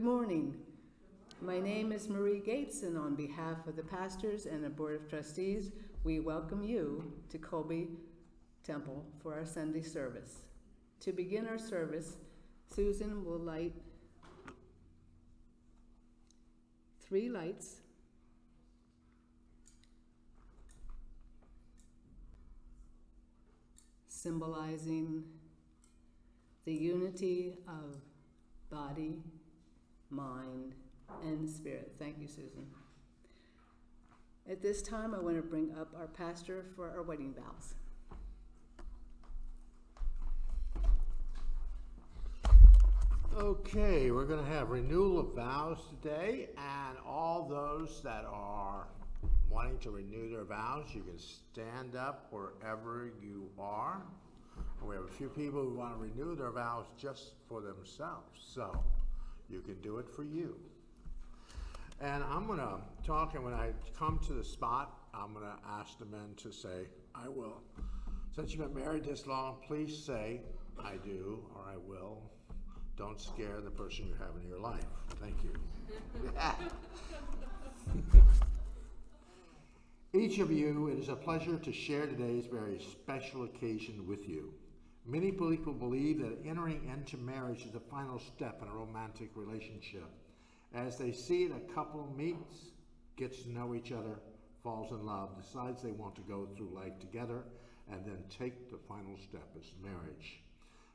morning. My name is Marie Gates, and on behalf of the pastors and the Board of Trustees, we welcome you to Colby Temple for our Sunday service. To begin our service, Susan will light 3 lights symbolizing the unity of body, mind, and spirit. Thank you, Susan. At this time, I want to bring up our pastor for our wedding vows. Okay, we're going to have Renewal of Vows today, and all those that are wanting to renew their vows, you can stand up wherever you are. We have a few people who want to renew their vows just for themselves, so you can do it for you. And I'm going to talk, and when I come to the spot, I'm going to ask the men to say, I will. Since you've been married this long, please say, I do, or I will. Don't scare the person you have in your life. Thank you. Each of you, it is a pleasure to share today's very special occasion with you. Many people believe that entering into marriage is the final step in a romantic relationship. As they see it, a couple meets, gets to know each other, falls in love, decides they want to go through life together, and then take the final step as marriage.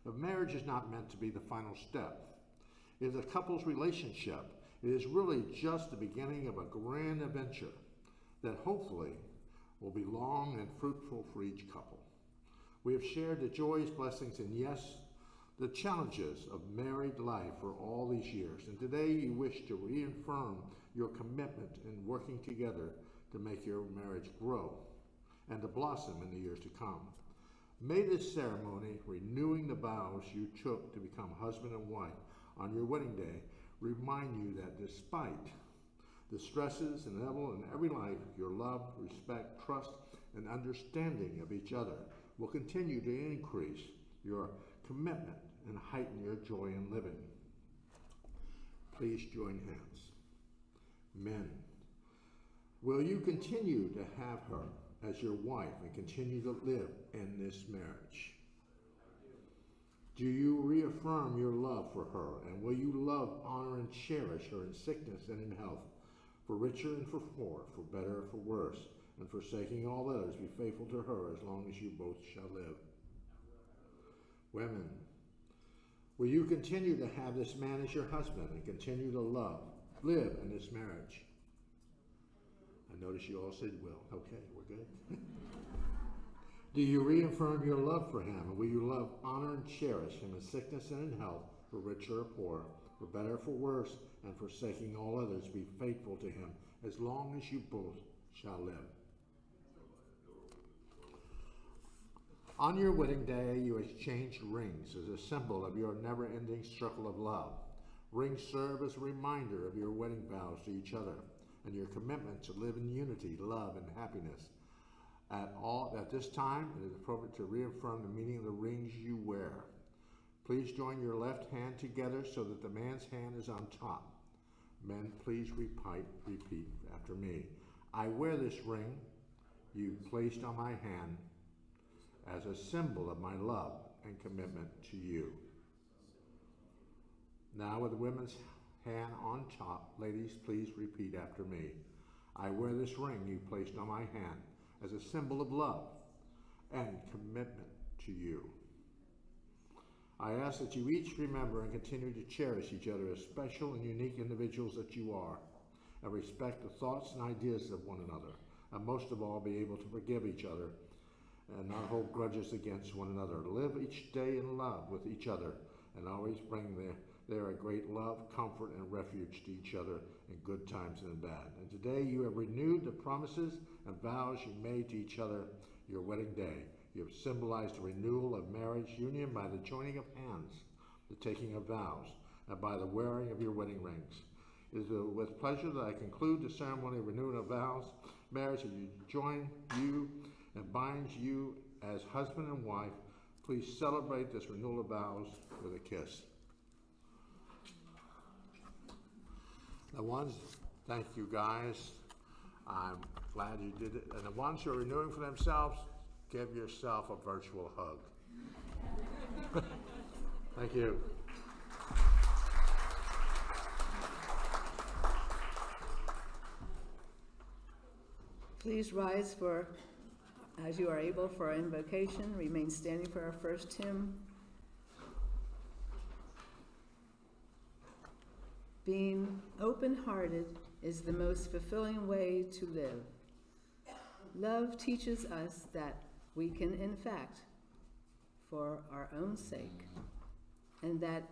But marriage is not meant to be the final step. It is a couple's relationship. It is really just the beginning of a grand adventure that hopefully will be long and fruitful for each couple. We have shared the joys, blessings, and yes, the challenges of married life for all these years. And today you wish to reaffirm your commitment in working together to make your marriage grow and to blossom in the years to come. May this ceremony, renewing the vows you took to become husband and wife on your wedding day, remind you that despite the stresses inevitable in every life, your love, respect, trust, and understanding of each other will continue to increase your commitment and heighten your joy in living. Please join hands. Men, will you continue to have her as your wife and continue to live in this marriage? Do you reaffirm your love for her, and will you love, honor, and cherish her in sickness and in health, for richer and for poor, for better and for worse, and forsaking all others, be faithful to her as long as you both shall live? Women, will you continue to have this man as your husband and continue to live in this marriage? I notice you all said will. Okay, we're good. Do you reaffirm your love for him, and will you love, honor, and cherish him in sickness and in health, for richer or poor, for better or for worse, and forsaking all others, be faithful to him as long as you both shall live? On your wedding day, you exchange rings as a symbol of your never-ending circle of love. Rings serve as a reminder of your wedding vows to each other and your commitment to live in unity, love, and happiness. At this time, it is appropriate to reaffirm the meaning of the rings you wear. Please join your left hand together so that the man's hand is on top. Men, please repeat after me. I wear this ring you placed on my hand as a symbol of my love and commitment to you. Now with the women's hand on top, ladies, please repeat after me. I wear this ring you placed on my hand as a symbol of love and commitment to you. I ask that you each remember and continue to cherish each other as special and unique individuals that you are, and respect the thoughts and ideas of one another, and most of all, be able to forgive each other and not hold grudges against one another. Live each day in love with each other, and always bring there a great love, comfort, and refuge to each other in good times and in bad. And today you have renewed the promises and vows you made to each other your wedding day. You have symbolized the renewal of marriage union by the joining of hands, the taking of vows, and by the wearing of your wedding rings. It is with pleasure that I conclude the ceremony of renewal of vows, marriage, and you join you and binds you as husband and wife. Please celebrate this renewal of vows with a kiss. The ones, thank you guys. I'm glad you did it. And the ones who are renewing for themselves, give yourself a virtual hug. Thank you. Please rise for, as you are able, for our invocation. Remain standing for our first hymn. Being open-hearted is the most fulfilling way to live. Love teaches us that we can, in fact, for our own sake, and that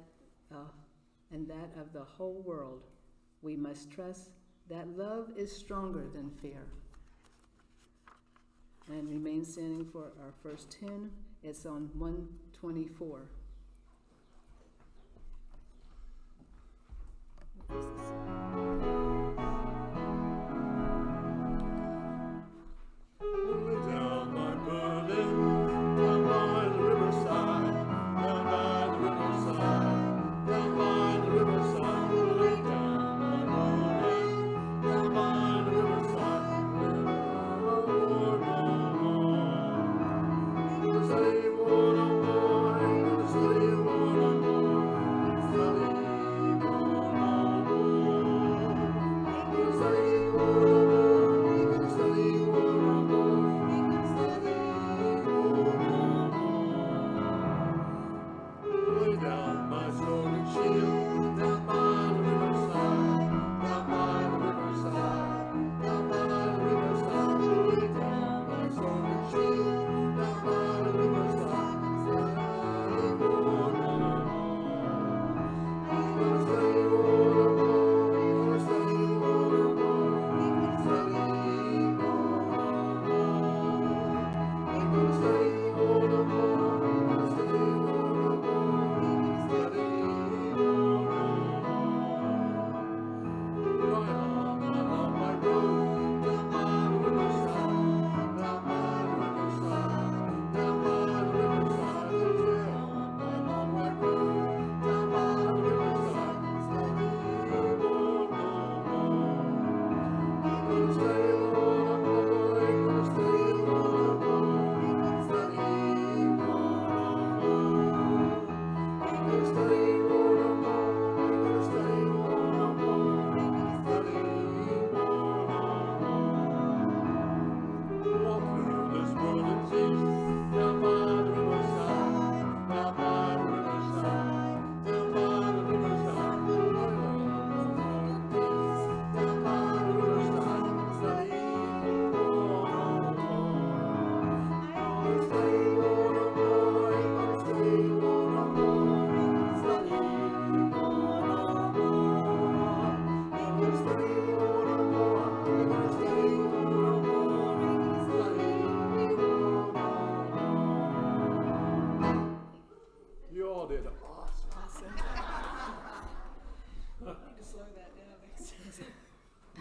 of the whole world, we must trust that love is stronger than fear. And remain standing for our first hymn. It's on 124.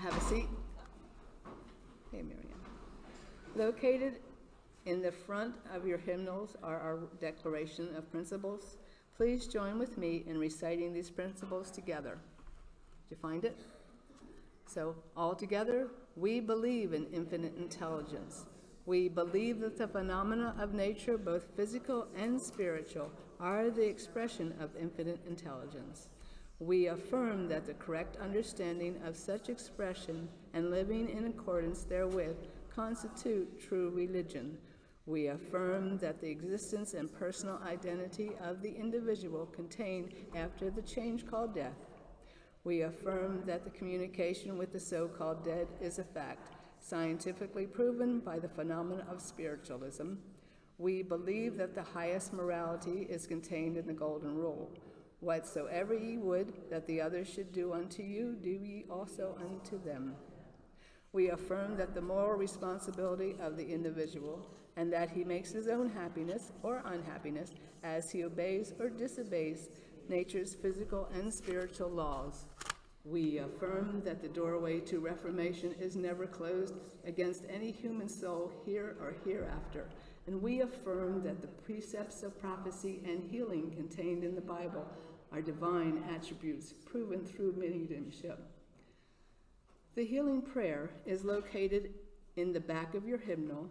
Have a seat. Hey, Miriam. Located in the front of your hymnals are our declaration of principles. Please join with me in reciting these principles together. Did you find it? So, all together, we believe in infinite intelligence. We believe that the phenomena of nature, both physical and spiritual, are the expression of infinite intelligence. We affirm that the correct understanding of such expression and living in accordance therewith constitute true religion. We affirm that the existence and personal identity of the individual contained after the change called death. We affirm that the communication with the so-called dead is a fact, scientifically proven by the phenomena of spiritualism. We believe that the highest morality is contained in the Golden Rule. Whatsoever ye would that the others should do unto you, do ye also unto them. We affirm that the moral responsibility of the individual, and that he makes his own happiness or unhappiness as he obeys or disobeys nature's physical and spiritual laws. We affirm that the doorway to reformation is never closed against any human soul here or hereafter, and we affirm that the precepts of prophecy and healing contained in the Bible are divine attributes proven through mediumship. The healing prayer is located in the back of your hymnal.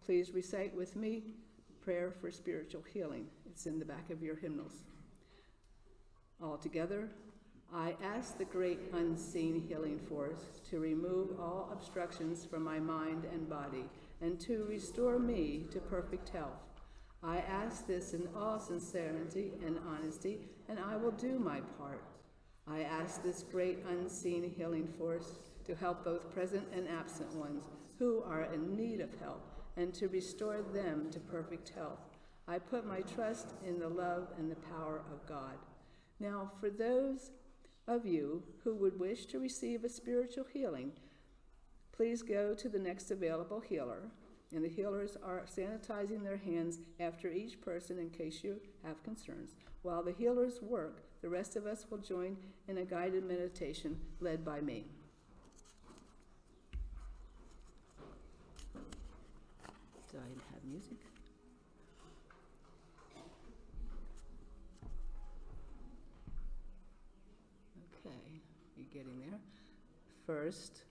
Please recite with me Prayer for Spiritual Healing. It's in the back of your hymnals. All together, I ask the great unseen healing force to remove all obstructions from my mind and body and to restore me to perfect health. I ask this in all sincerity and honesty, and I will do my part. I ask this great unseen healing force to help both present and absent ones who are in need of help and to restore them to perfect health. I put my trust in the love and the power of God. Now, for those of you who would wish to receive a spiritual healing, please go to the next available healer, and the healers are sanitizing their hands after each person in case you have concerns. While the healers work, the rest of us will join in a guided meditation led by me. Do I have music? Okay, you're getting there. First,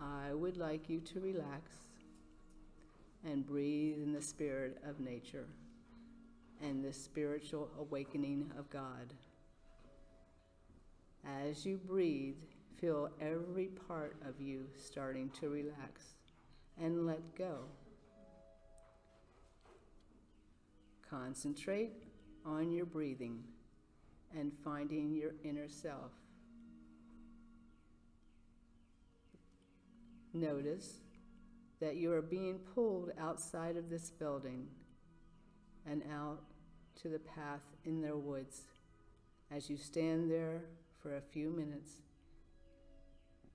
I would like you to relax and breathe in the spirit of nature and the spiritual awakening of God. As you breathe, feel every part of you starting to relax and let go. Concentrate on your breathing and finding your inner self. Notice that you are being pulled outside of this building and out to the path in their woods. As you stand there for a few minutes,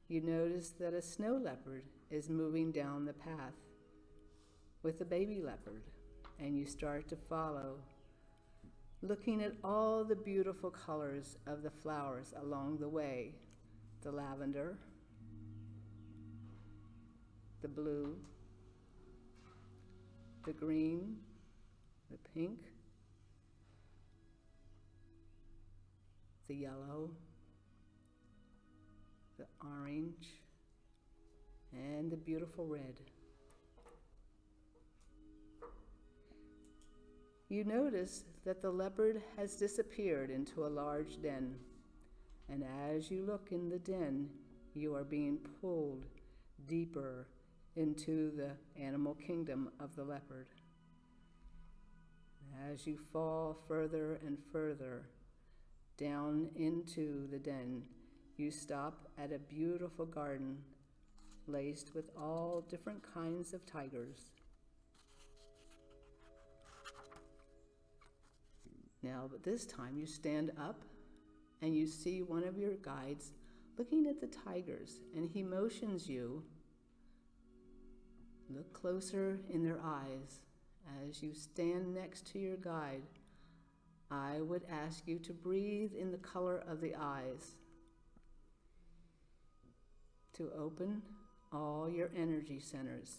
you notice that a snow leopard is moving down the path with a baby leopard, and you start to follow, looking at all the beautiful colors of the flowers along the way, the lavender, the blue, the green, the pink, the yellow, the orange, and the beautiful red. You notice that the leopard has disappeared into a large den, and as you look in the den, you are being pulled deeper into the animal kingdom of the leopard. As you fall further and further down into the den, you stop at a beautiful garden laced with all different kinds of tigers. Now, but this time you stand up and you see one of your guides looking at the tigers, and he motions you, look closer in their eyes. As you stand next to your guide, I would ask you to breathe in the color of the eyes, to open all your energy centers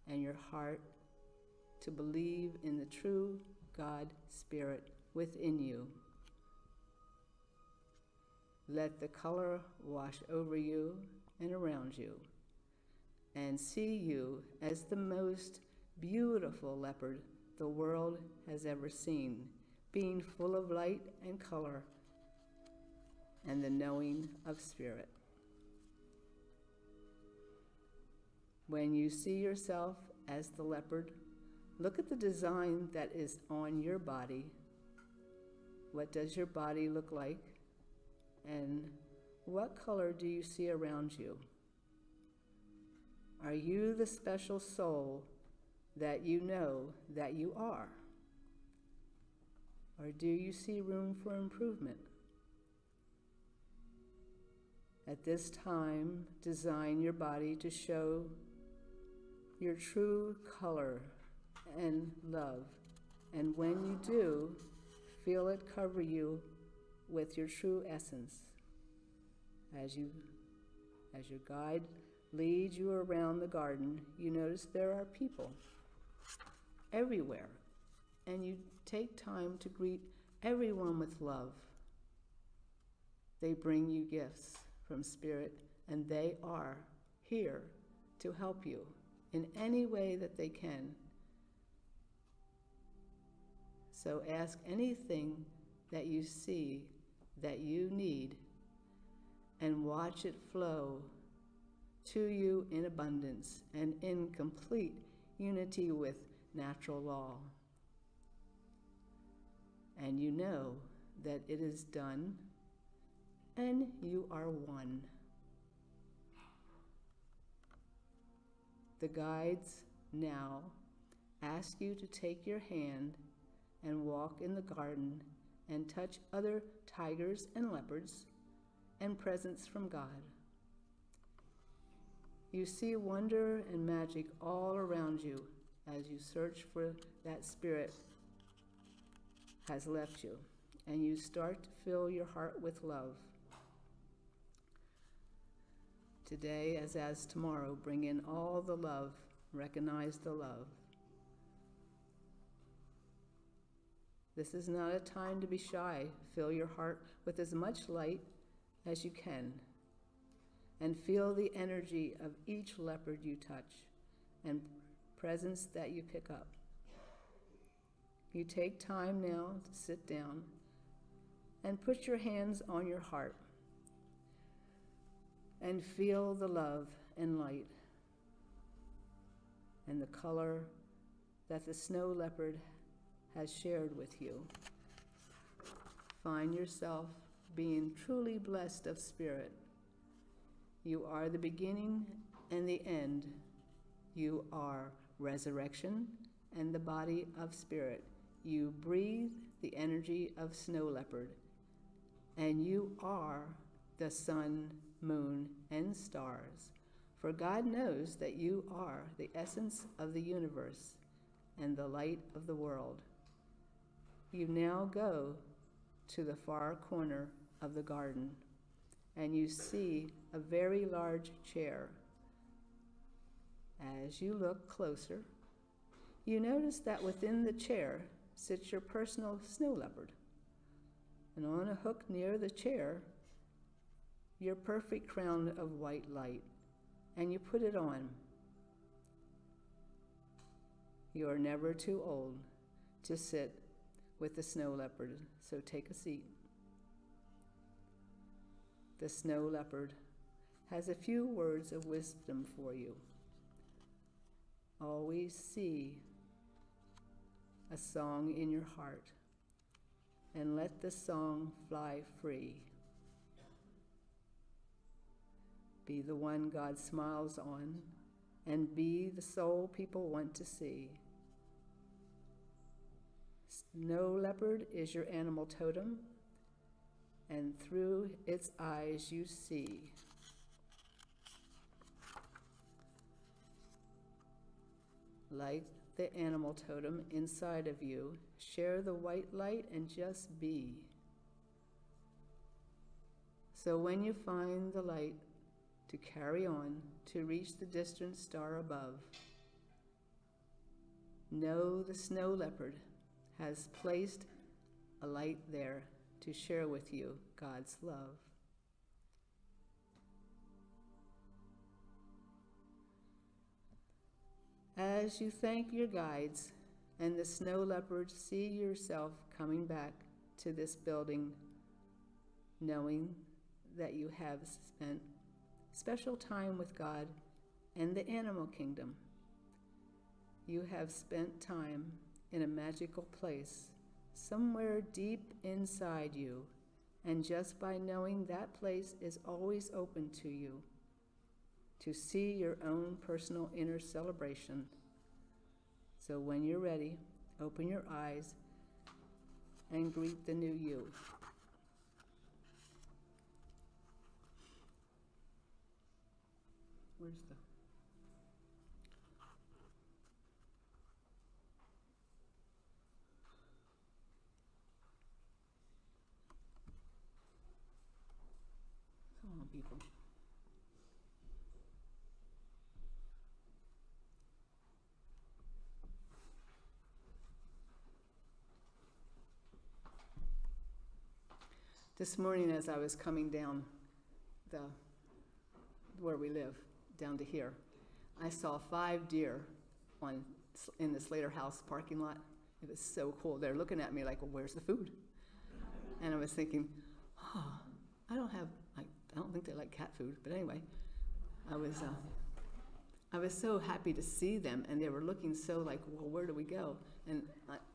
and your heart to believe in the true God Spirit within you. Let the color wash over you and around you, and see you as the most beautiful leopard the world has ever seen, being full of light and color and the knowing of spirit. When you see yourself as the leopard, look at the design that is on your body. What does your body look like? And what color do you see around you? Are you the special soul that you know that you are? Or do you see room for improvement? At this time, design your body to show your true color and love. And when you do, feel it cover you with your true essence. As your guide leads you around the garden, you notice there are people everywhere, and you take time to greet everyone with love. They bring you gifts from spirit and they are here to help you in any way that they can. So ask anything that you see that you need and watch it flow to you in abundance and in complete unity with natural law. And you know that it is done and you are one. The guides now ask you to take your hand and walk in the garden and touch other tigers and leopards and presents from God. You see wonder and magic all around you as you search for that spirit has left you, and you start to fill your heart with love. Today, as tomorrow, bring in all the love, recognize the love. This is not a time to be shy. Fill your heart with as much light as you can, and feel the energy of each leopard you touch and presence that you pick up. You take time now to sit down and put your hands on your heart and feel the love and light and the color that the snow leopard has shared with you. Find yourself being truly blessed of spirit. You are the beginning and the end. You are resurrection and the body of spirit. You breathe the energy of snow leopard, and you are the sun, moon, and stars. For God knows that you are the essence of the universe and the light of the world. You now go to the far corner of the garden, and you see a very large chair. As you look closer, you notice that within the chair sits your personal snow leopard, and on a hook near the chair, your perfect crown of white light, and you put it on. You are never too old to sit with the snow leopard, so take a seat. The snow leopard has a few words of wisdom for you. Always see a song in your heart and let the song fly free. Be the one God smiles on and be the soul people want to see. Snow leopard is your animal totem, and through its eyes you see. Like the animal totem inside of you, share the white light and just be. So when you find the light, to carry on to reach the distant star above, know the snow leopard has placed a light there to share with you God's love. As you thank your guides and the snow leopard, see yourself coming back to this building, knowing that you have spent special time with God and the animal kingdom. You have spent time in a magical place, somewhere deep inside you, and just by knowing that place is always open to you, to see your own personal inner celebration. So when you're ready, open your eyes and greet the new you. Where's the... Come on, people. This morning as I was coming down the where we live, down to here, I saw 5 deer in the Slater House parking lot. It was so cool. They're looking at me like, well, where's the food? And I was thinking, I don't think they like cat food, but anyway, I was so happy to see them, and they were looking so like, well, where do we go? And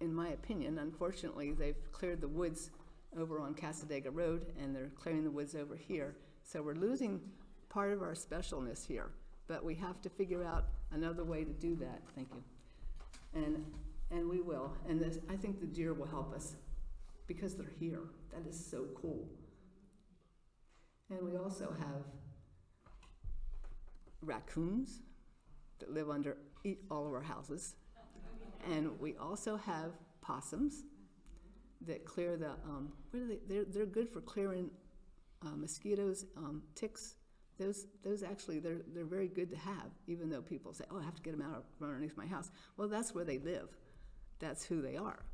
in my opinion, unfortunately, they've cleared the woods over on Casadega Road, and they're clearing the woods over here. So we're losing part of our specialness here, but we have to figure out another way to do that. Thank you. And we will. And I think the deer will help us because they're here. That is so cool. And we also have raccoons that live eat all of our houses. And we also have possums that clear the, they're good for clearing mosquitoes, ticks. Those actually, they're very good to have, even though people say, oh, I have to get them out from underneath my house. Well, that's where they live. That's who they are.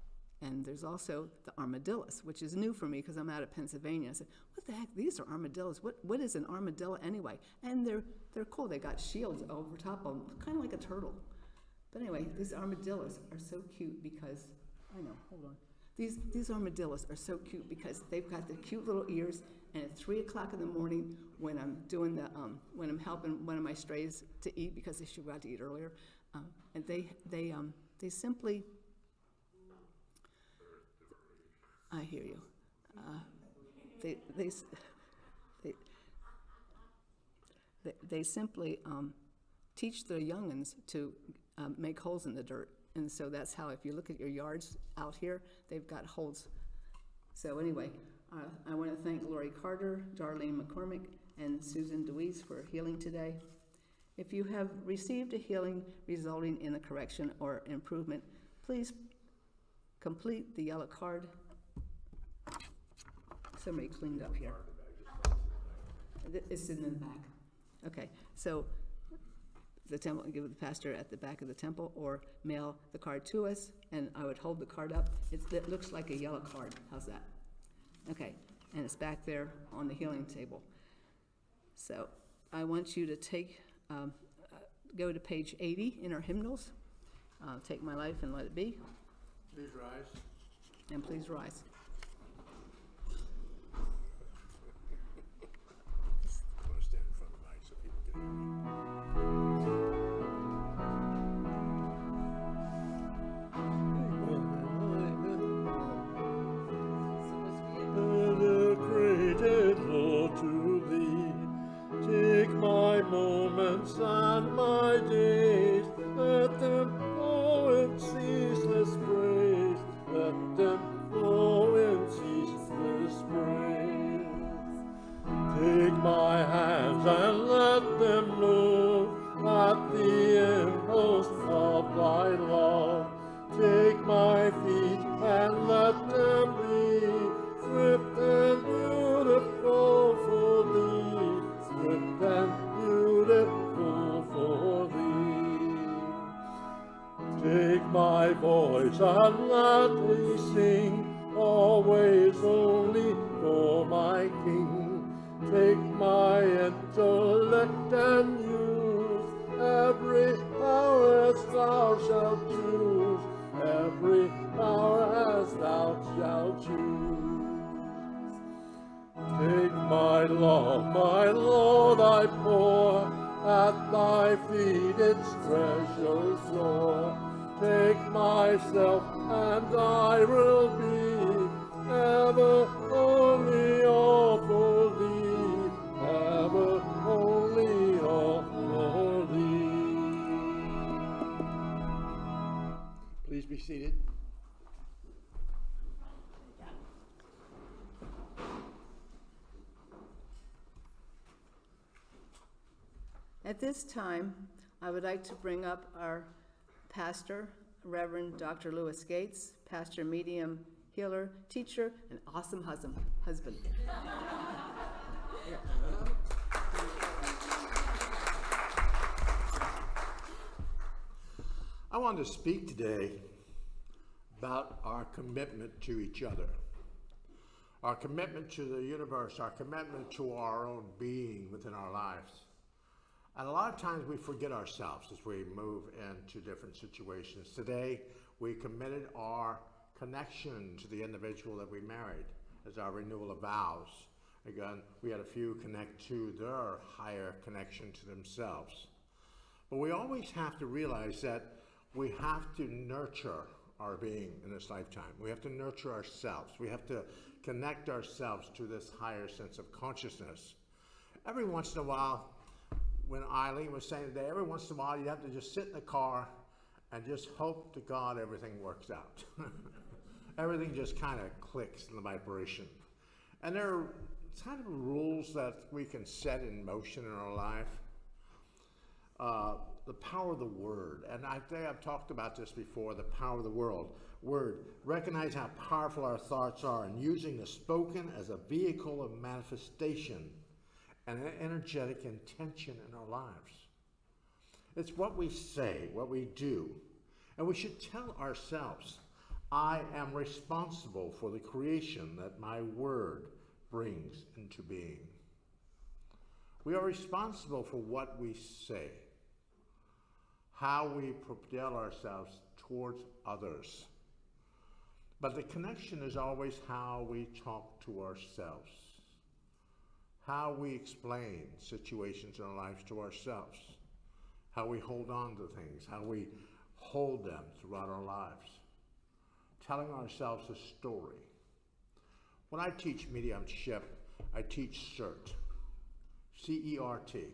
And there's also the armadillos, which is new for me because I'm out of Pennsylvania. I said, what the heck, these are armadillos. What is an armadillo anyway? And they're cool. They got shields over top of them, kind of like a turtle. But anyway, these armadillos are so cute because, hold on. These armadillos are so cute because they've got the cute little ears, and at 3 o'clock in the morning when I'm doing when I'm helping one of my strays to eat because they should go out to eat earlier, and they simply, I hear you. They simply teach their youngins to make holes in the dirt. And so that's how, if you look at your yards out here, they've got holes. So anyway, I want to thank Lori Carter, Darlene McCormick, and Susan DeWeese for healing today. If you have received a healing resulting in a correction or improvement, please complete the yellow card. Somebody cleaned up here. It's in the back. Okay, so the temple, give it to the pastor at the back of the temple, or mail the card to us, and I would hold the card up. It looks like a yellow card. How's that? Okay, and it's back there on the healing table. So I want you to go to page 80 in our hymnals. Take my life and let it be. Please rise. And please rise. I want to stand in front of the mic so people can hear me. Moments and my days, let them flow in ceaseless praise, let them flow in ceaseless praise. Take my hands and let them move at the impulse of thy love. Take my feet and let them be swift and beautiful for thee, swift and beautiful for thee. Take my voice and let me sing, always only for my King. Take my intellect and use every power as thou shalt choose, every power as thou shalt choose. Take my love, my Lord, I pour at thy feet its treasure store. Take myself and I will be ever only all for thee, ever only all for thee. Please be seated. At this time, I would like to bring up our pastor, Reverend Dr. Lewis Gates, pastor, medium, healer, teacher, and awesome husband. I want to speak today about our commitment to each other, our commitment to the universe, our commitment to our own being within our lives. And a lot of times we forget ourselves as we move into different situations. Today, we committed our connection to the individual that we married as our renewal of vows. Again, we had a few connect to their higher connection to themselves. But we always have to realize that we have to nurture our being in this lifetime. We have to nurture ourselves. We have to connect ourselves to this higher sense of consciousness. Every once in a while, when Eileen was saying today, every once in a while you have to just sit in the car and just hope to God everything works out. Everything just kind of clicks in the vibration. And there are kind of rules that we can set in motion in our life. The power of the word. And I think I've talked about this before, the power of the word. Recognize how powerful our thoughts are and using the spoken as a vehicle of manifestation and an energetic intention in our lives. It's what we say, what we do. And we should tell ourselves, I am responsible for the creation that my word brings into being. We are responsible for what we say, how we propel ourselves towards others. But the connection is always how we talk to ourselves, how we explain situations in our lives to ourselves, how we hold on to things, how we hold them throughout our lives, telling ourselves a story. When I teach mediumship, I teach CERT, C-E-R-T,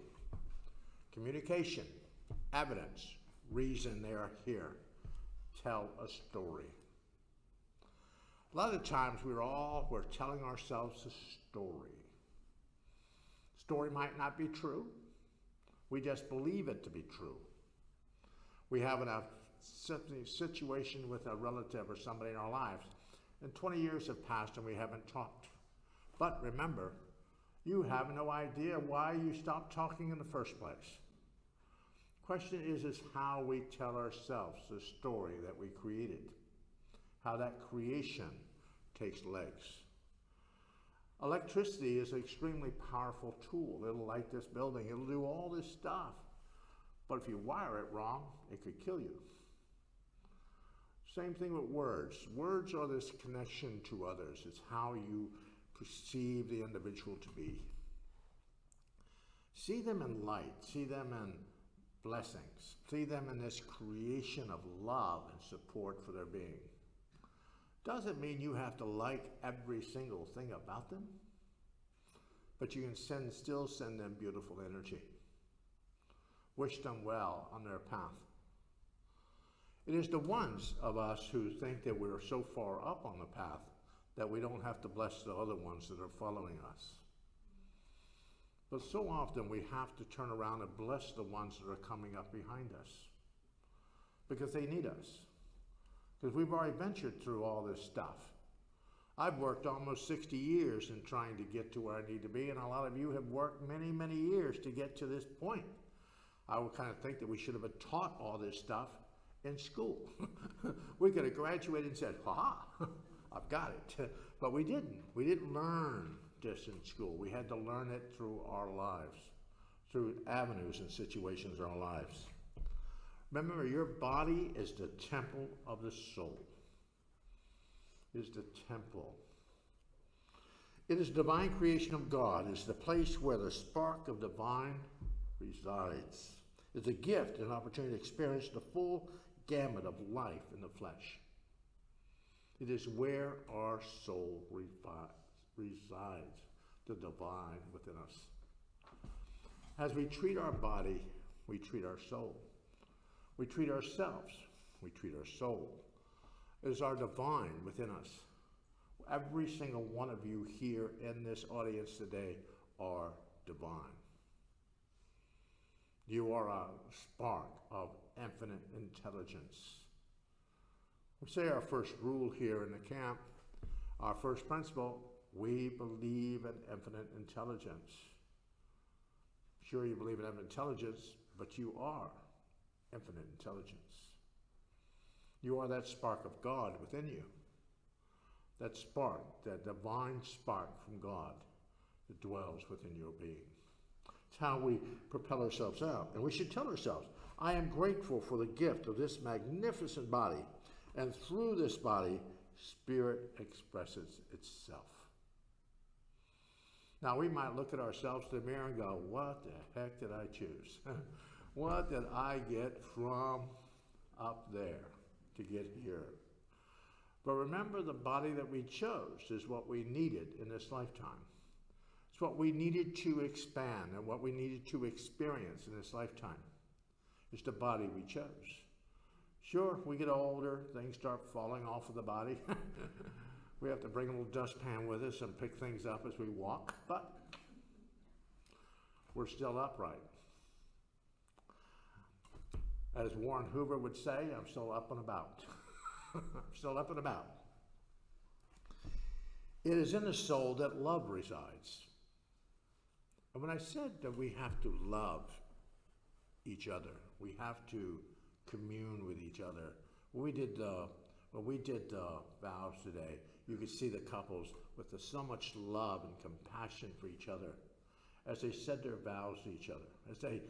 communication, evidence, reason they are here. Tell a story. A lot of times we're telling ourselves a story. Story might not be true. We just believe it to be true. We have a situation with a relative or somebody in our lives, and 20 years have passed and we haven't talked. But remember, you have no idea why you stopped talking in the first place. Question is how we tell ourselves the story that we created, how that creation takes legs. Electricity is an extremely powerful tool. It'll light this building, it'll do all this stuff. But if you wire it wrong, it could kill you. Same thing with words. Words are this connection to others. It's how you perceive the individual to be. See them in light, see them in blessings, see them in this creation of love and support for their being. Doesn't mean you have to like every single thing about them, but you can still send them beautiful energy. Wish them well on their path. It is the ones of us who think that we're so far up on the path that we don't have to bless the other ones that are following us. But so often we have to turn around and bless the ones that are coming up behind us because they need us. Because we've already ventured through all this stuff. I've worked almost 60 years in trying to get to where I need to be, and a lot of you have worked many, many years to get to this point. I would kind of think that we should have been taught all this stuff in school. We could have graduated and said, ha, I've got it. But we didn't. We didn't learn this in school. We had to learn it through our lives, through avenues and situations in our lives. Remember, your body is the temple of the soul. It is the temple. It is divine creation of God. It is the place where the spark of divine resides. It's a gift and an opportunity to experience the full gamut of life in the flesh. It is where our soul resides, the divine within us. As we treat our body, we treat our soul. We treat ourselves, we treat our soul. It is our divine within us. Every single one of you here in this audience today are divine. You are a spark of infinite intelligence. We say our first rule here in the camp, our first principle, we believe in infinite intelligence. Sure, you believe in infinite intelligence, but you are infinite intelligence. You are that spark of God within you. That spark, that divine spark from God that dwells within your being. It's how we propel ourselves out. And we should tell ourselves, I am grateful for the gift of this magnificent body. And through this body, spirit expresses itself. Now, we might look at ourselves in the mirror and go, what the heck did I choose? What did I get from up there to get here? But remember, the body that we chose is what we needed in this lifetime. It's what we needed to expand and what we needed to experience in this lifetime. It's the body we chose. Sure, we get older, things start falling off of the body. We have to bring a little dustpan with us and pick things up as we walk, but we're still upright. As Warren Hoover would say, I'm still up and about. I'm still up and about. It is in the soul that love resides. And when I said that we have to love each other, we have to commune with each other. When we did the vows today, you could see the couples with so much love and compassion for each other as they said their vows to each other, as they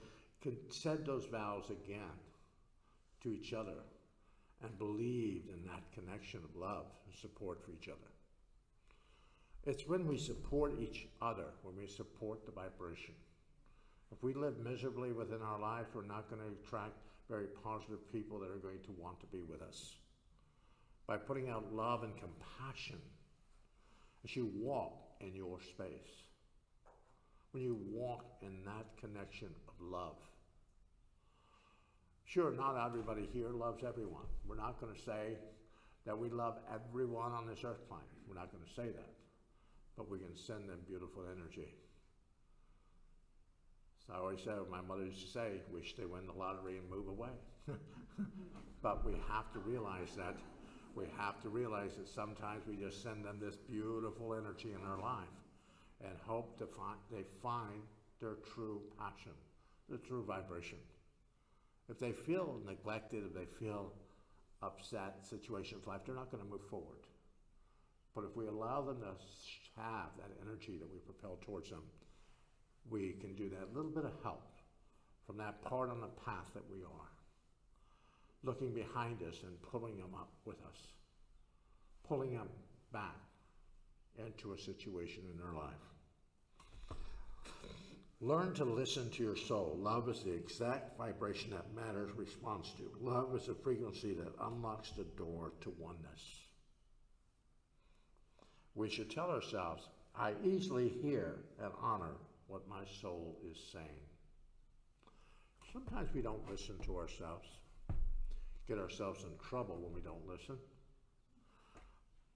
said those vows again to each other and believed in that connection of love and support for each other. It's when we support each other, when we support the vibration. If we live miserably within our life, we're not going to attract very positive people that are going to want to be with us. By putting out love and compassion as you walk in your space, when you walk in that connection of love. Sure, not everybody here loves everyone. We're not going to say that we love everyone on this earth plane. We're not going to say that. But we can send them beautiful energy. So I always say, my mother used to say, wish they win the lottery and move away. But we have to realize that. We have to realize that sometimes we just send them this beautiful energy in their life and hope they find their true passion, their true vibration. If they feel neglected, if they feel upset situations in life, they're not going to move forward. But if we allow them to have that energy that we propel towards them, we can do that little bit of help from that part on the path that we are. Looking behind us and pulling them up with us. Pulling them back into a situation in their life. Learn to listen to your soul. Love is the exact vibration that matter responds to. Love is a frequency that unlocks the door to oneness. We should tell ourselves, I easily hear and honor what my soul is saying. Sometimes we don't listen to ourselves. Get ourselves in trouble when we don't listen.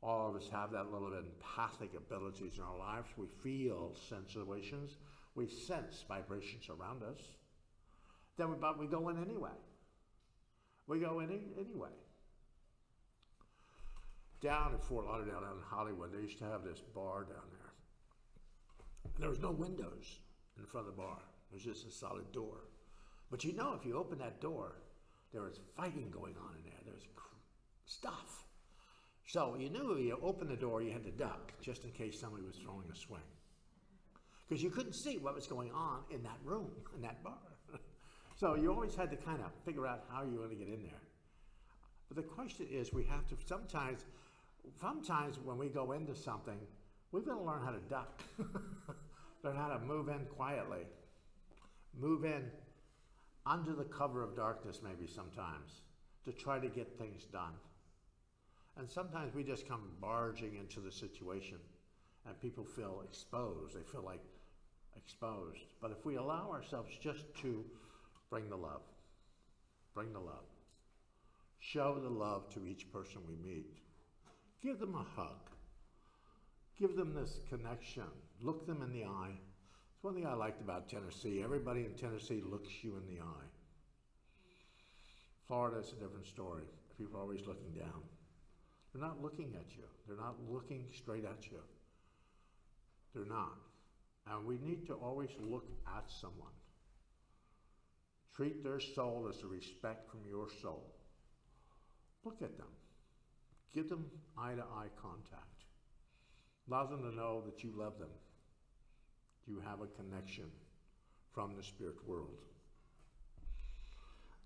All of us have that little empathic abilities in our lives. We feel sensations. We sense vibrations around us. But we go in anyway. We go in anyway. Down in Fort Lauderdale, down in Hollywood, they used to have this bar down there. There was no windows in front of the bar. It was just a solid door. But you know, if you open that door, there was fighting going on in there. There was stuff. So you knew you opened the door, you had to duck, just in case somebody was throwing a swing. Because you couldn't see what was going on in that room, in that bar. So you always had to kind of figure out how you were going to get in there. But the question is, we have to sometimes when we go into something, we've got to learn how to duck. Learn how to move in quietly. Move in under the cover of darkness maybe sometimes to try to get things done. And sometimes we just come barging into the situation and people feel exposed. They feel like exposed. But if we allow ourselves just to bring the love, show the love to each person we meet, give them a hug, give them this connection, look them in the eye. It's one thing I liked about Tennessee. Everybody in Tennessee looks you in the eye. Florida's a different story. People are always looking down. They're not looking at you. They're not looking straight at you. They're not. And we need to always look at someone. Treat their soul as a respect from your soul. Look at them. Give them eye-to-eye contact. Allow them to know that you love them. You have a connection from the spirit world.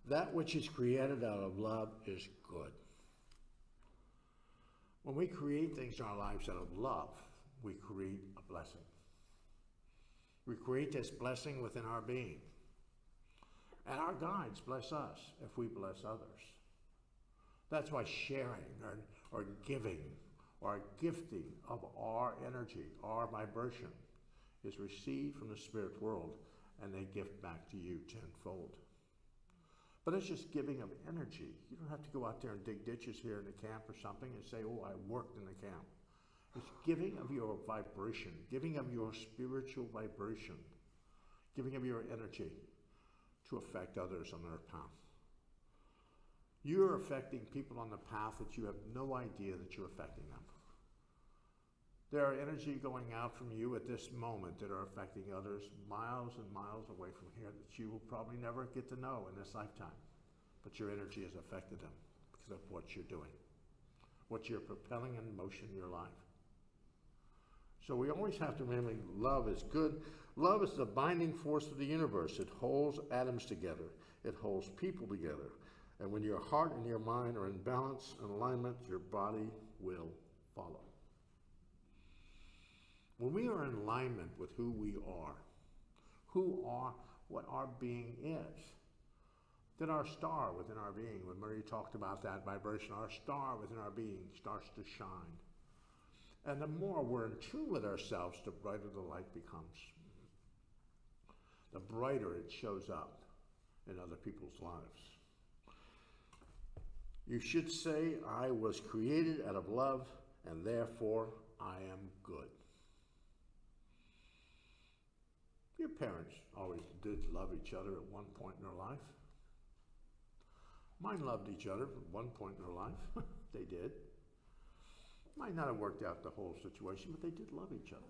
That which is created out of love is good. When we create things in our lives out of love, we create a blessing. We create this blessing within our being. And our guides bless us if we bless others. That's why sharing or giving or gifting of our energy, our vibration, is received from the spirit world, and they gift back to you tenfold. But it's just giving of energy. You don't have to go out there and dig ditches here in the camp or something and say, oh, I worked in the camp. It's giving of your vibration, giving of your spiritual vibration, giving of your energy to affect others on their path. You're affecting people on the path that you have no idea that you're affecting them. There are energy going out from you at this moment that are affecting others miles and miles away from here that you will probably never get to know in this lifetime. But your energy has affected them because of what you're doing, what you're propelling in motion in your life. So we always have to remember love is good. Love is the binding force of the universe. It holds atoms together. It holds people together. And when your heart and your mind are in balance and alignment, your body will follow. When we are in alignment with who we are, what our being is, then our star within our being, when Marie talked about that vibration, our star within our being starts to shine. And the more we're in tune with ourselves, the brighter the light becomes. The brighter it shows up in other people's lives. You should say, I was created out of love, and therefore I am good. Your parents always did love each other at one point in their life. Mine loved each other at one point in their life. They did. Might not have worked out the whole situation, but they did love each other.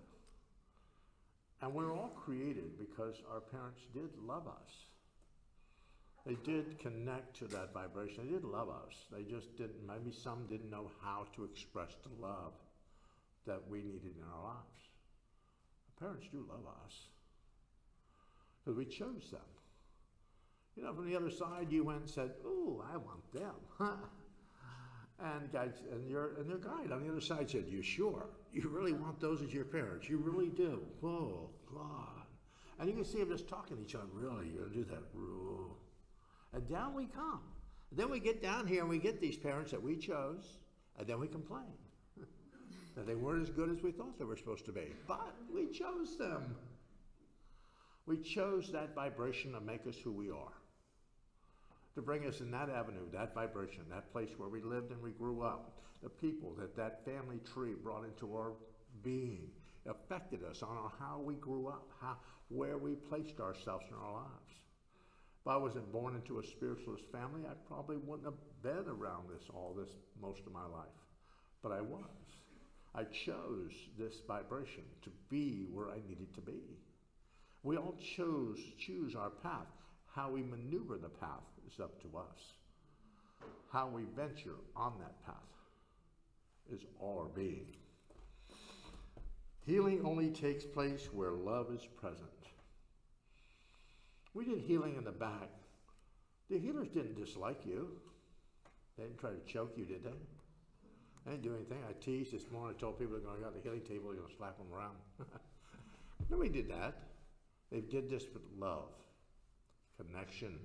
And we're all created because our parents did love us. They did connect to that vibration. They did love us. They just didn't, maybe some didn't know how to express the love that we needed in our lives. Our parents do love us because we chose them. You know, from the other side, you went and said, "Ooh, I want them." And guys, and their guide on the other side said, "You sure? You really want those as your parents? You really do? Oh, God!" And you can see them just talking to each other. Really, you're gonna do that? Ooh. And down we come. And then we get down here and we get these parents that we chose, and then we complain that they weren't as good as we thought they were supposed to be. But we chose them. We chose that vibration to make us who we are, to bring us in that avenue, that vibration, that place where we lived and we grew up, the people that family tree brought into our being, affected us on how we grew up, where we placed ourselves in our lives. If I wasn't born into a spiritualist family, I probably wouldn't have been around all this most of my life. But I was. I chose this vibration to be where I needed to be. We all choose our path. How we maneuver the path is up to us. How we venture on that path is our being. Healing only takes place where love is present. We did healing in the back. The healers didn't dislike you. They didn't try to choke you, did they? They didn't do anything. I teased this morning. I told people they're going to go to the healing table, you're going to slap them around. Nobody did that. They did this with love, connection.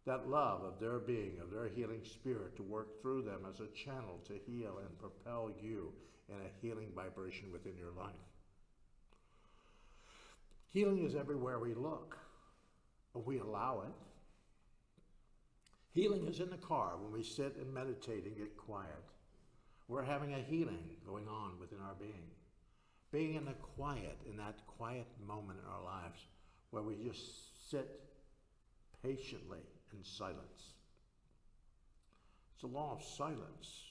That love of their being, of their healing spirit to work through them as a channel to heal and propel you in a healing vibration within your life. Healing is everywhere we look, but we allow it. Healing is in the car when we sit and meditate and get quiet. We're having a healing going on within our being. Being in the quiet, in that quiet moment in our lives where we just sit patiently in silence. It's a law of silence.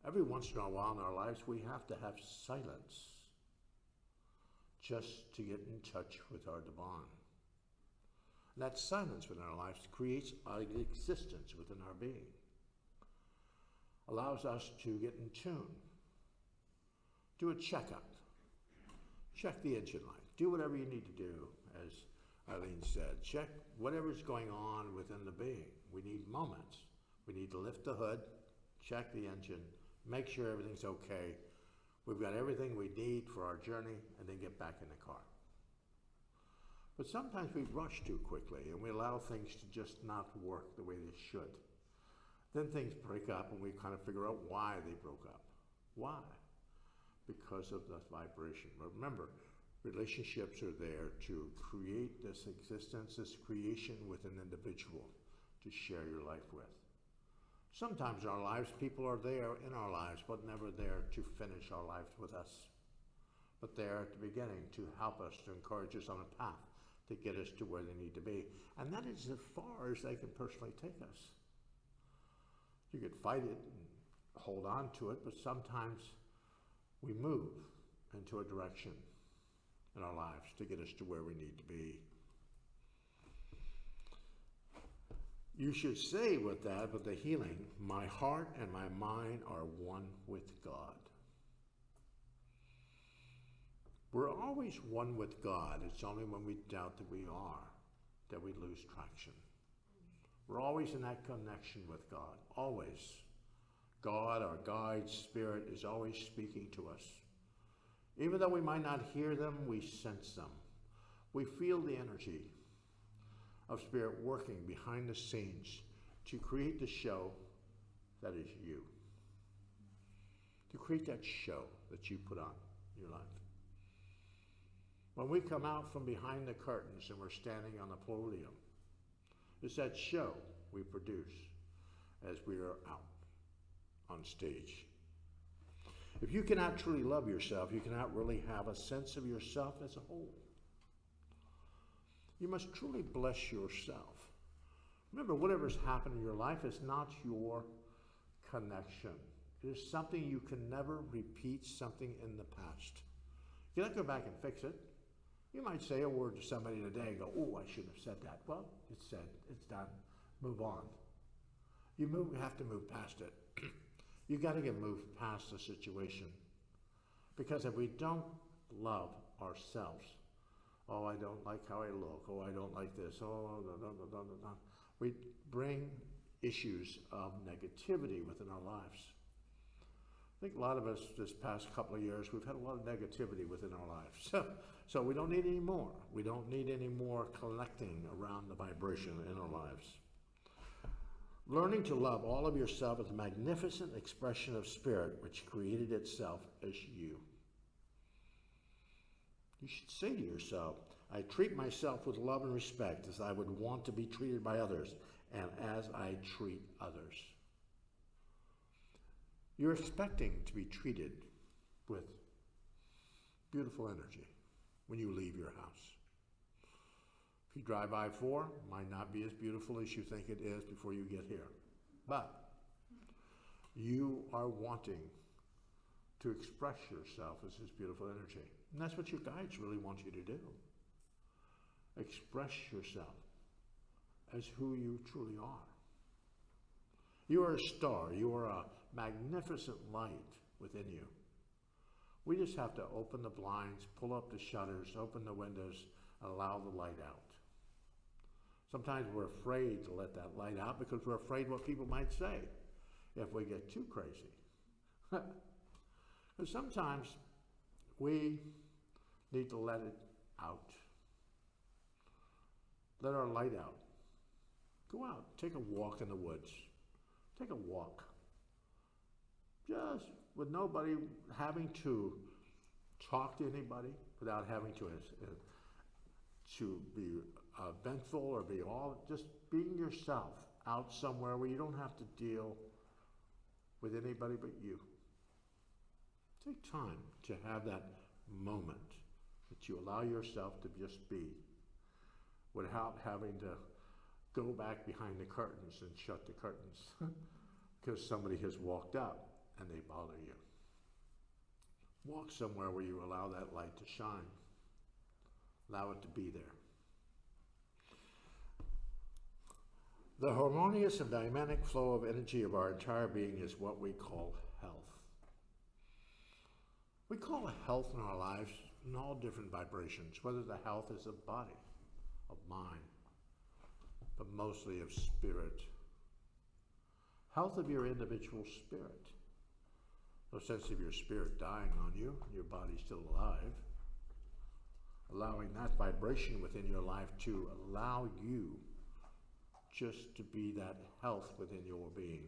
Every once in a while in our lives, we have to have silence just to get in touch with our divine. And that silence within our lives creates an existence within our being. Allows us to get in tune. Do a checkup. Check the engine light. Do whatever you need to do as Eileen said. Check whatever's going on within the being. We need moments. We need to lift the hood, check the engine, make sure everything's okay. We've got everything we need for our journey, and then get back in the car. But sometimes we rush too quickly, and we allow things to just not work the way they should. Then things break up, and we kind of figure out why they broke up. Why? Because of the vibration. Remember, relationships are there to create this existence, this creation with an individual to share your life with. Sometimes in our lives, people are there in our lives, but never there to finish our lives with us. But there at the beginning to help us, to encourage us on a path, to get us to where they need to be. And that is as far as they can personally take us. You could fight it and hold on to it, but sometimes we move into a direction in our lives to get us to where we need to be. You should say with that, with the healing, my heart and my mind are one with God. We're always one with God. It's only when we doubt that we are that we lose traction. We're always in that connection with God, always. God, our guide, Spirit, is always speaking to us. Even though we might not hear them, we sense them. We feel the energy of Spirit working behind the scenes to create the show that is you. To create that show that you put on in your life. When we come out from behind the curtains and we're standing on the podium, it's that show we produce as we are out on stage. If you cannot truly love yourself, you cannot really have a sense of yourself as a whole. You must truly bless yourself. Remember, whatever's happened in your life is not your connection. It is something you can never repeat, something in the past. You cannot go back and fix it. You might say a word to somebody today and go, oh, I shouldn't have said that. Well, it's said, it's done. Move on. You have to move past it. You got to get moved past the situation. Because if we don't love ourselves, oh, I don't like how I look. Oh, I don't like this. Oh, no. We bring issues of negativity within our lives. I think a lot of us this past couple of years, we've had a lot of negativity within our lives. So we don't need any more. We don't need any more collecting around the vibration in our lives. Learning to love all of yourself is a magnificent expression of Spirit which created itself as you. You should say to yourself, I treat myself with love and respect as I would want to be treated by others and as I treat others. You're expecting to be treated with beautiful energy when you leave your house. If you drive I-4, it might not be as beautiful as you think it is before you get here. But you are wanting to express yourself as this beautiful energy. And that's what your guides really want you to do. Express yourself as who you truly are. You are a star. You are a magnificent light within you. We just have to open the blinds, pull up the shutters, open the windows, and allow the light out. Sometimes we're afraid to let that light out because we're afraid what people might say if we get too crazy. Because sometimes we need to let it out. Let our light out. Go out, take a walk in the woods. Take a walk. Just with nobody having to talk to anybody, without having to be vengeful or be all, just being yourself out somewhere where you don't have to deal with anybody but you. Take time to have that moment that you allow yourself to just be without having to go back behind the curtains and shut the curtains because somebody has walked up and they bother you. Walk somewhere where you allow that light to shine. Allow it to be there. The harmonious and dynamic flow of energy of our entire being is what we call health. We call health in our lives in all different vibrations, whether the health is of body, of mind, but mostly of spirit. Health of your individual spirit. No sense of your spirit dying on you, your body's still alive. Allowing that vibration within your life to allow you just to be that health within your being,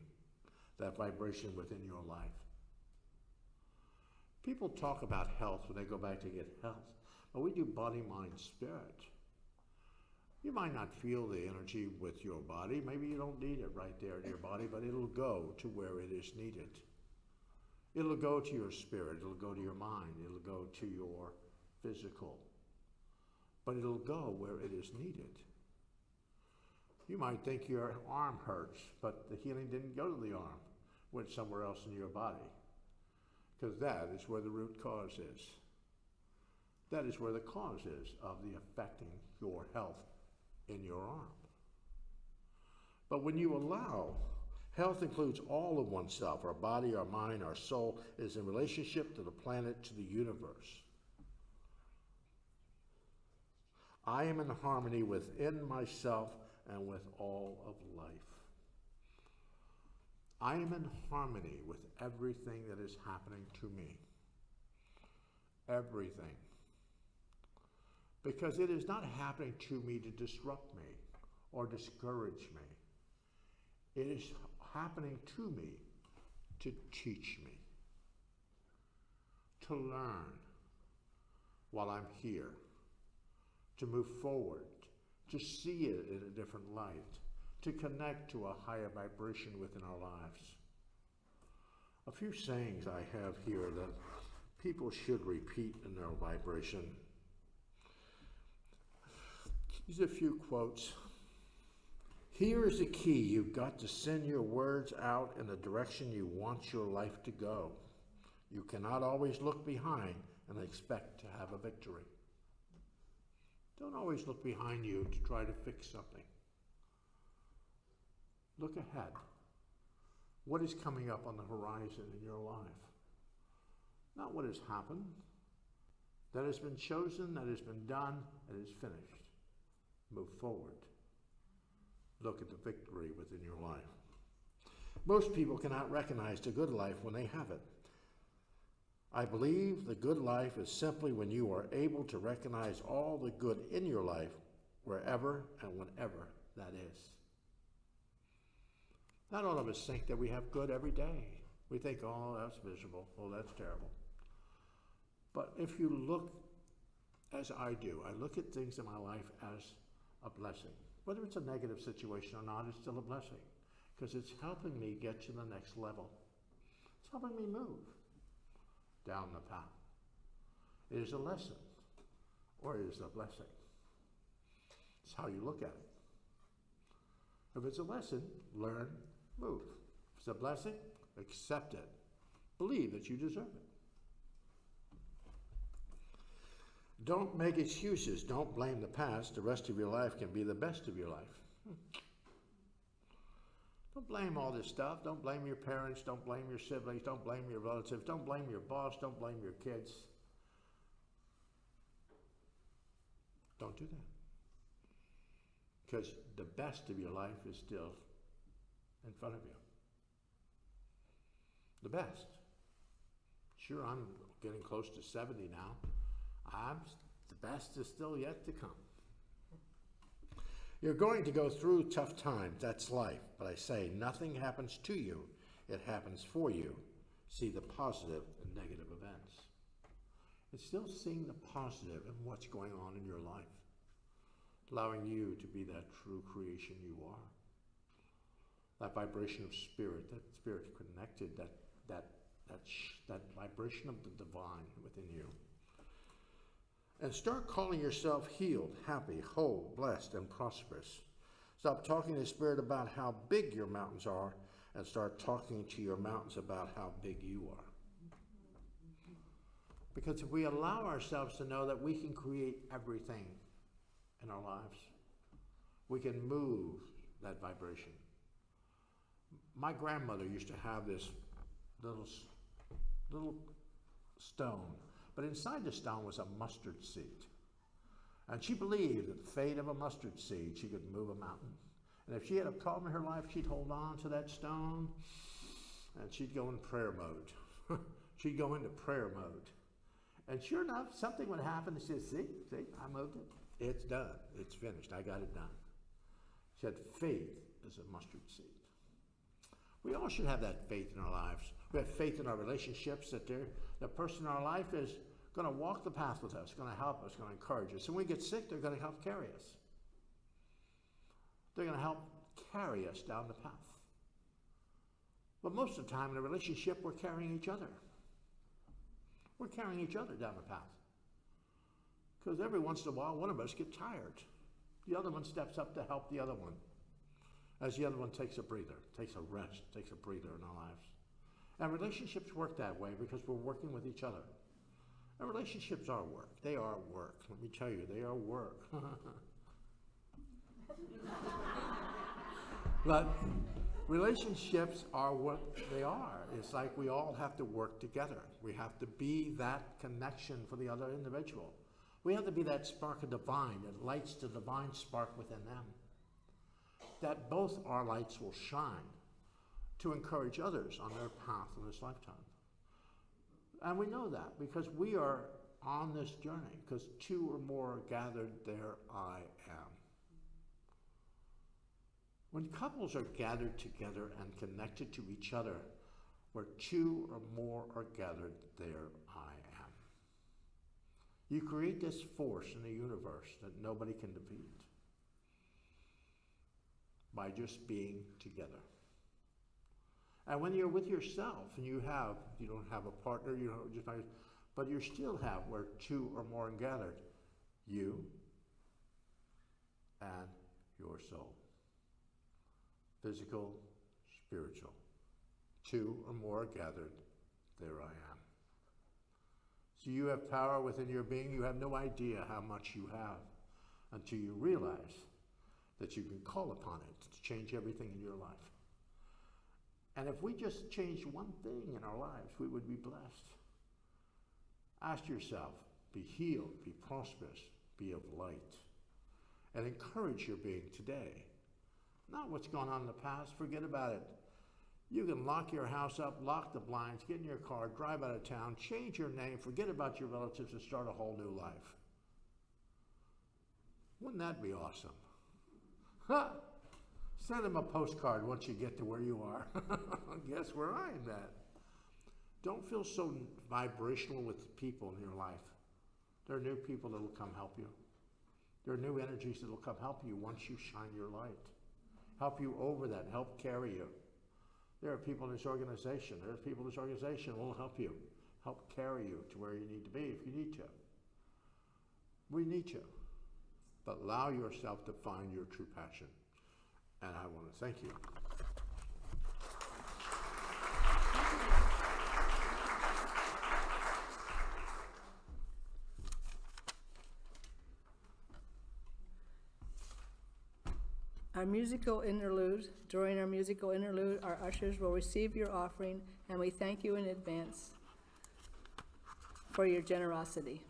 that vibration within your life. People talk about health when they go back to get health, but we do body, mind, spirit. You might not feel the energy with your body. Maybe you don't need it right there in your body, but it'll go to where it is needed. It'll go to your spirit. It'll go to your mind. It'll go to your physical. But it'll go where it is needed. You might think your arm hurts, but the healing didn't go to the arm. It went somewhere else in your body. Because that is where the root cause is. That is where the cause is of the affecting your health in your arm. But when you allow, health includes all of oneself, our body, our mind, our soul. It is in relationship to the planet, to the universe. I am in harmony within myself and with all of life. I am in harmony with everything that is happening to me. Everything. Because it is not happening to me to disrupt me or discourage me. It is happening to me to teach me, to learn while I'm here, to move forward, to see it in a different light, to connect to a higher vibration within our lives. A few sayings I have here that people should repeat in their vibration. These are a few quotes. Here is the key. You've got to send your words out in the direction you want your life to go. You cannot always look behind and expect to have a victory. Don't always look behind you to try to fix something. Look ahead. What is coming up on the horizon in your life? Not what has happened. That has been chosen, that has been done, that is finished. Move forward. Look at the victory within your life. Most people cannot recognize the good life when they have it. I believe the good life is simply when you are able to recognize all the good in your life wherever and whenever that is. Not all of us think that we have good every day. We think, oh, that's miserable. Oh, that's terrible. But if you look as I do, I look at things in my life as a blessing. Whether it's a negative situation or not, it's still a blessing because it's helping me get to the next level. It's helping me move down the path. It is a lesson or it is a blessing. It's how you look at it. If it's a lesson, learn, move. If it's a blessing, accept it. Believe that you deserve it. Don't make excuses. Don't blame the past. The rest of your life can be the best of your life. Don't blame all this stuff. Don't blame your parents. Don't blame your siblings. Don't blame your relatives. Don't blame your boss. Don't blame your kids. Don't do that. Because the best of your life is still in front of you. The best. Sure, I'm getting close to 70 now. The best is still yet to come. You're going to go through tough times. That's life. But I say nothing happens to you. It happens for you. See the positive and negative events. It's still seeing the positive in what's going on in your life. Allowing you to be that true creation you are. That vibration of spirit, that spirit connected, that vibration of the divine within you. And start calling yourself healed, happy, whole, blessed, and prosperous. Stop talking to the Spirit about how big your mountains are and start talking to your mountains about how big you are. Because if we allow ourselves to know that we can create everything in our lives, we can move that vibration. My grandmother used to have this little stone. But inside the stone was a mustard seed. And she believed that the fate of a mustard seed, she could move a mountain. And if she had a problem in her life, she'd hold on to that stone and she'd go in prayer mode. She'd go into prayer mode. And sure enough, something would happen. She said, see, I moved it. It's done. It's finished. I got it done. She said, faith is a mustard seed. We all should have that faith in our lives. We have faith in our relationships that the person in our life is going to walk the path with us, going to help us, going to encourage us. And when we get sick, they're going to help carry us. They're going to help carry us down the path. But most of the time in a relationship, we're carrying each other. We're carrying each other down the path. Because every once in a while, one of us gets tired. The other one steps up to help the other one. As the other one takes a breather, takes a rest, takes a breather in our lives. And relationships work that way because we're working with each other. And relationships are work. They are work. Let me tell you, they are work. But relationships are what they are. It's like we all have to work together. We have to be that connection for the other individual. We have to be that spark of divine that lights the divine spark within them. That both our lights will shine to encourage others on their path in this lifetime. And we know that because we are on this journey, because two or more are gathered, there I am. When couples are gathered together and connected to each other, where two or more are gathered, there I am. You create this force in the universe that nobody can defeat by just being together. And when you're with yourself and you don't have a partner, but you still have where two or more are gathered, you and your soul. Physical, spiritual. Two or more are gathered, there I am. So you have power within your being. You have no idea how much you have until you realize that you can call upon it to change everything in your life. And if we just changed one thing in our lives, we would be blessed. Ask yourself, be healed, be prosperous, be of light, and encourage your being today. Not what's gone on in the past, forget about it. You can lock your house up, lock the blinds, get in your car, drive out of town, change your name, forget about your relatives, and start a whole new life. Wouldn't that be awesome? Huh? Send them a postcard once you get to where you are. Guess where I am at. Don't feel so vibrational with people in your life. There are new people that will come help you. There are new energies that will come help you once you shine your light. Help you over that, help carry you. There are people in this organization. There are people in this organization who will help you, help carry you to where you need to be if you need to. We need you. But allow yourself to find your true passion. And I want to thank you. Our musical interlude, during our musical interlude, our ushers will receive your offering, and we thank you in advance for your generosity.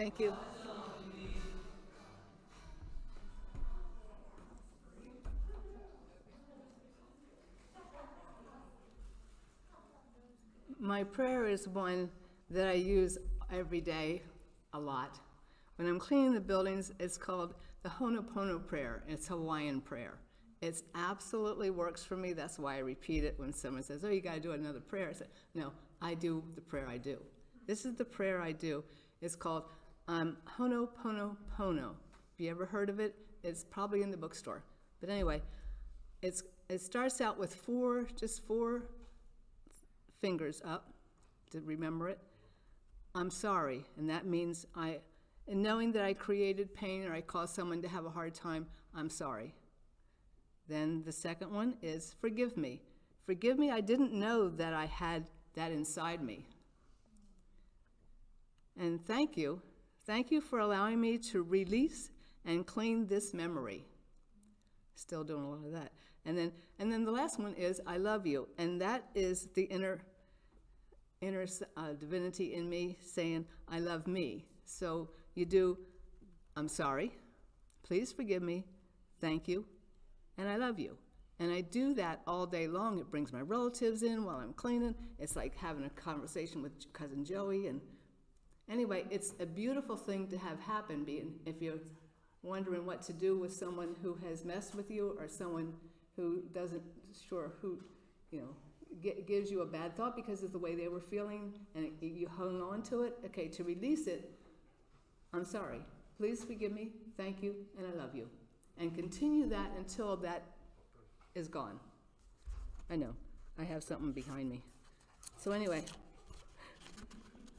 Thank you. My prayer is one that I use every day a lot. When I'm cleaning the buildings, it's called the Honopono Prayer. It's Hawaiian prayer. It absolutely works for me. That's why I repeat it when someone says, oh, you got to do another prayer. I say, no, I do the prayer I do. This is the prayer I do. It's called Honopono. Have you ever heard of it? It's probably in the bookstore. But anyway, it starts out with just four fingers up to remember it. I'm sorry, and that means and knowing that I created pain or I caused someone to have a hard time, I'm sorry. Then the second one is forgive me. Forgive me, I didn't know that I had that inside me. And thank you. Thank you for allowing me to release and clean this memory. Still doing a lot of that. And then the last one is I love you, and that is the inner divinity in me saying I love me. So you do, I'm sorry, please forgive me, thank you, and I love you. And I do that all day long. It brings my relatives in while I'm cleaning. It's like having a conversation with Cousin Joey. And anyway, it's a beautiful thing to have happen. If you're wondering what to do with someone who has messed with you or someone who gives you a bad thought because of the way they were feeling and you hung on to it. Okay, to release it, I'm sorry. Please forgive me. Thank you, and I love you. And continue that until that is gone. I know. I have something behind me. So anyway,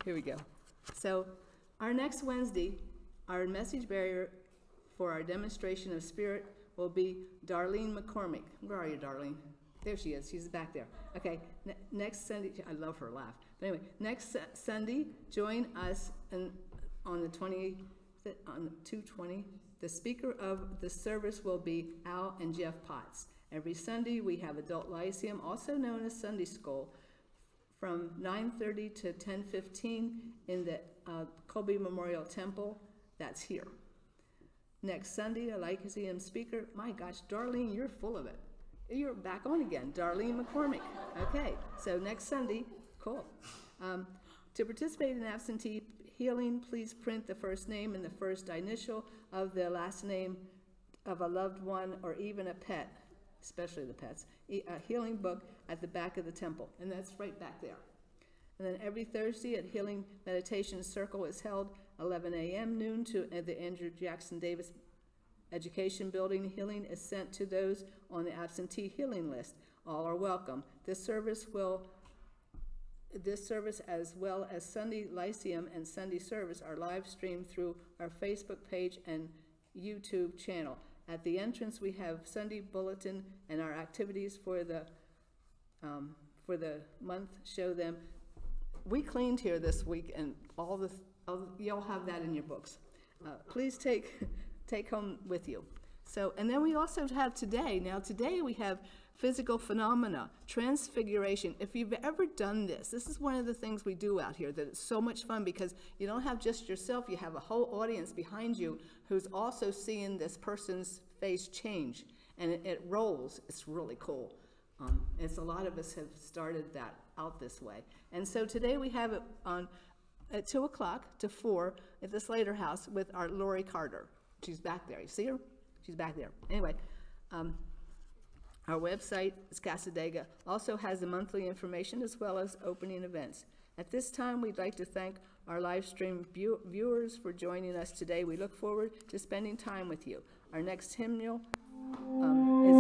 here we go. So our next Wednesday, our message bearer for our demonstration of spirit will be Darlene McCormick. Where are you, Darlene? There she is. She's back there. Okay, next Sunday, I love her laugh. But anyway, next Sunday, join us on the 2:20. The speaker of the service will be Al and Jeff Potts. Every Sunday, we have Adult Lyceum, also known as Sunday School, from 9:30 to 10:15 in the Kobe Memorial Temple. That's here. Next Sunday, a Lyceum speaker. My gosh, Darlene, you're full of it. You're back on again, Darlene McCormick. Okay, so next Sunday, cool. To participate in Absentee Healing, please print the first name and the first initial of the last name of a loved one or even a pet, especially the pets, a healing book at the back of the temple, and that's right back there. And then every Thursday at Healing Meditation Circle is held 11 a.m. noon at the Andrew Jackson Davis Education Building. Healing is sent to those on the absentee healing list. All are welcome. This service as well as Sunday Lyceum and Sunday service are live streamed through our Facebook page and YouTube channel. At the entrance we have Sunday bulletin and our activities for the month show them. We cleaned here this week and you'll have that in your books. Please take home with you. So, and then we also have today. Now today we have physical phenomena, Transfiguration. If you've ever done this is one of the things we do out here that it's so much fun because you don't have just yourself, you have a whole audience behind you who's also seeing this person's face change. And it rolls. It's really cool. It's a lot of us have started that out this way. And so today we have it on at 2 o'clock to 4 at the Slater House with our Lori Carter. She's back there. You see her? She's back there. Anyway, our website is Casadega. Also has the monthly information as well as opening events. At this time, we'd like to thank our live stream viewers for joining us today. We look forward to spending time with you. Our next hymnal is